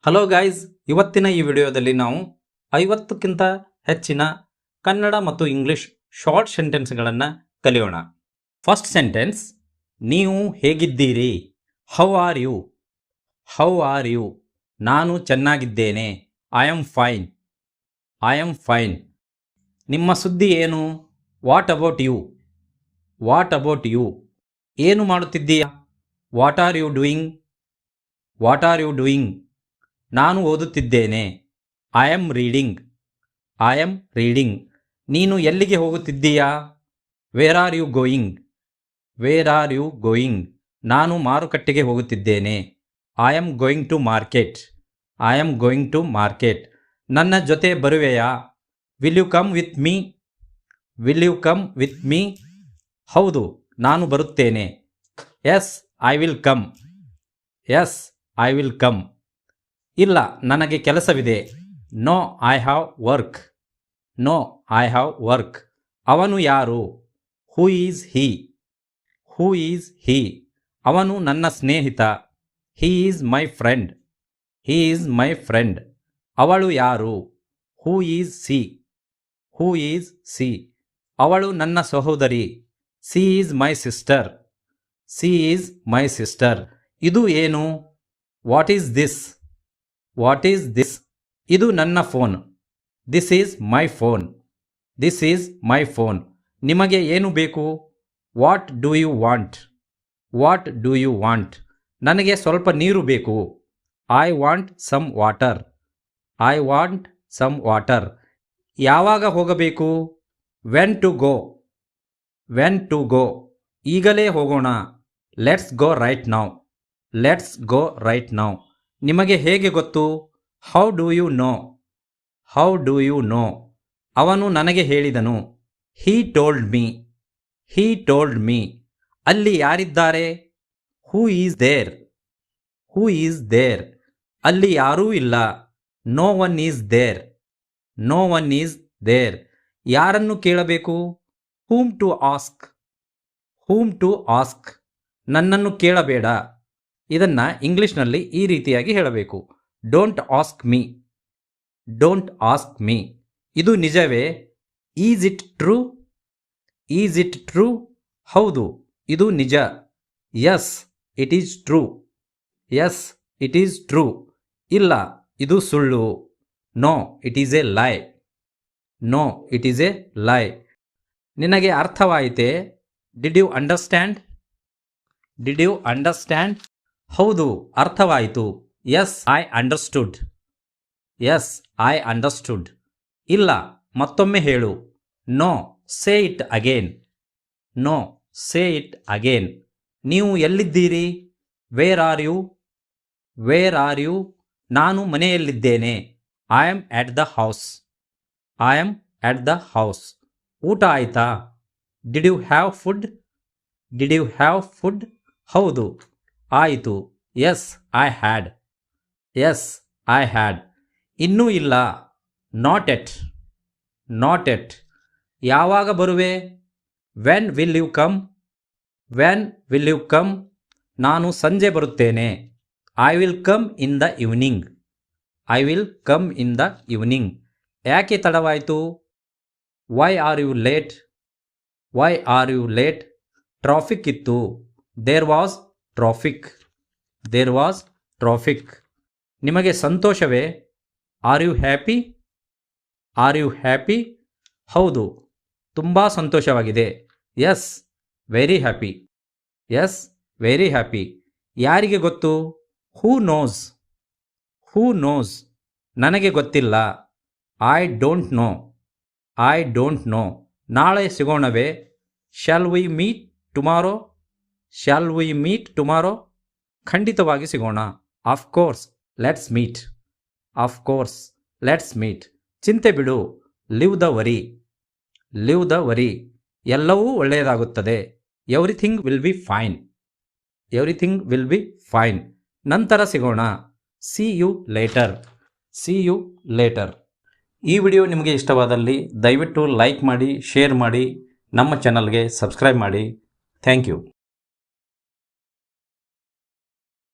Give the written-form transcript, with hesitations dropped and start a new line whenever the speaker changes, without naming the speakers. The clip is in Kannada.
ಹಲೋ ಗಾಯ್ಸ್, ಇವತ್ತಿನ ಈ ವಿಡಿಯೋದಲ್ಲಿ ನಾವು 50ಕ್ಕಿಂತ ಹೆಚ್ಚಿನ ಕನ್ನಡ ಮತ್ತು ಇಂಗ್ಲಿಷ್ ಶಾರ್ಟ್ ಸೆಂಟೆನ್ಸ್ಗಳನ್ನು ಕಲಿಯೋಣ. ಫಸ್ಟ್ ಸೆಂಟೆನ್ಸ್, ನೀವು ಹೇಗಿದ್ದೀರಿ? How are you? How are you? ನಾನು ಚೆನ್ನಾಗಿದ್ದೇನೆ. I am fine. I am fine. ನಿಮ್ಮ ಸುದ್ದಿ ಏನು? What about you? What about you? ಏನು ಮಾಡುತ್ತಿದ್ದೀಯಾ? What are you doing? What are you doing? ನಾನು ಓದುತ್ತಿದ್ದೇನೆ. I am reading. I am reading. ನೀನು ಎಲ್ಲಿಗೆ ಹೋಗುತ್ತಿದ್ದೀಯಾ? Where are you going? Where are you going? ನಾನು ಮಾರುಕಟ್ಟೆಗೆ ಹೋಗುತ್ತಿದ್ದೇನೆ. I am going to market. I am going to market. ನನ್ನ ಜೊತೆ ಬರುವೆಯಾ? Will you come with me? Will you come with me? ಹೌದು, ನಾನು ಬರುತ್ತೇನೆ. Yes, I will come. Yes, I will come. ಇಲ್ಲ, ನನಗೆ ಕೆಲಸವಿದೆ. No, I have work. No, I have work. ಅವನು ಯಾರು? Who is he? Who is he? ಅವನು ನನ್ನ ಸ್ನೇಹಿತ. He is my friend. He is my friend. ಅವಳು ಯಾರು? Who is she? Who is she? ಅವಳು ನನ್ನ ಸಹೋದರಿ. She is my sister. She is my sister. ಇದು ಏನು? What is this? What is this? ಇದು ನನ್ನ phone. This is my phone. This is my phone. ನಿಮಗೆ ಏನು ಬೇಕು? What do you want? What do you want? ನನಗೆ ಸ್ವಲ್ಪ ನೀರು ಬೇಕು. I want some water. I want some water. ಯಾವಾಗ ಹೋಗಬೇಕು? When to go? When to go? ಈಗಲೇ ಹೋಗೋಣ. Let's go right now. Let's go right now. ನಿಮಗೆ ಹೇಗೆ ಗೊತ್ತು? How do you know? How do you know? ಅವನು ನನಗೆ ಹೇಳಿದನು. He told me. He told me. ಅಲ್ಲಿ ಯಾರಿದ್ದಾರೆ? Who is there? Who is there? ಅಲ್ಲಿ ಯಾರೂ ಇಲ್ಲ. No one is there. No one is there. ಯಾರನ್ನು ಕೇಳಬೇಕು? Whom to ask? Whom to ask? ನನ್ನನ್ನು ಕೇಳಬೇಡ. ಇದನ್ನು ಇಂಗ್ಲಿಷ್ನಲ್ಲಿ ಈ ರೀತಿಯಾಗಿ ಹೇಳಬೇಕು. Don't ask me. Don't ask me. ಇದು ನಿಜವೇ? Is it true? Is it true? ಹೌದು, ಇದು ನಿಜ. Yes, it is true. Yes, it is true. ಇಲ್ಲ, ಇದು ಸುಳ್ಳು. No, it is a lie. No, it is a lie. ನಿನಗೆ ಅರ್ಥವಾಯಿತೆ? Did you understand? Did you understand? ಹೌದು, ಅರ್ಥವಾಯಿತು. Yes, I understood. Yes, I understood. ಇಲ್ಲ, ಮತ್ತೊಮ್ಮೆ ಹೇಳು. No, say it again. No, say it again. ನೀವು ಎಲ್ಲಿದ್ದೀರಿ? Where are you? Where are you? ನಾನು ಮನೆಯಲ್ಲಿದ್ದೇನೆ. I am at the house. I am at the house. ಊಟ ಆಯಿತಾ? Did you have food? Did you have food? ಹೌದು, ಆಯಿತು. Yes, I had. Yes, I had. ಇನ್ನೂ ಇಲ್ಲ. Not yet. Not yet. ಯಾವಾಗ ಬರುವೆ? When will you come? When will you come? ನಾನು ಸಂಜೆ ಬರುತ್ತೇನೆ. I will come in the evening. I will come in the evening. ಯಾಕೆ ತಡವಾಯಿತು? Why are you late? Why are you late? Traffic ಇತ್ತು. There was traffic. There was traffic. ನಿಮಗೆ ಸಂತೋಷವೇ? Are you happy? Are you happy? ಹೌದು, ತುಂಬ ಸಂತೋಷವಾಗಿದೆ. S, very happy. Yes, very happy. ಯಾರಿಗೆ ಗೊತ್ತು? Who knows? Who knows? ನನಗೆ ಗೊತ್ತಿಲ್ಲ. I don't know. I don't know. ನಾಳೆ ಸಿಗೋಣವೇ? Shall we meet tomorrow? Shall we meet tomorrow? ಖಂಡಿತವಾಗಿ ಸಿಗೋಣ. Of course, let's meet. Of course, let's meet. ಚಿಂತೆ ಬಿಡು. Leave the worry. Leave the worry. ಎಲ್ಲವೂ ಒಳ್ಳೆಯದಾಗುತ್ತದೆ. Everything will be fine. Everything will be fine. ನಂತರ ಸಿಗೋಣ. See you later. See you later. ಈ ವಿಡಿಯೋ ನಿಮಗೆ ಇಷ್ಟವಾದಲ್ಲಿ ದಯವಿಟ್ಟು ಲೈಕ್ ಮಾಡಿ, ಶೇರ್ ಮಾಡಿ, ನಮ್ಮ ಚಾನಲ್ಗೆ ಸಬ್ಸ್ಕ್ರೈಬ್ ಮಾಡಿ. Thank you.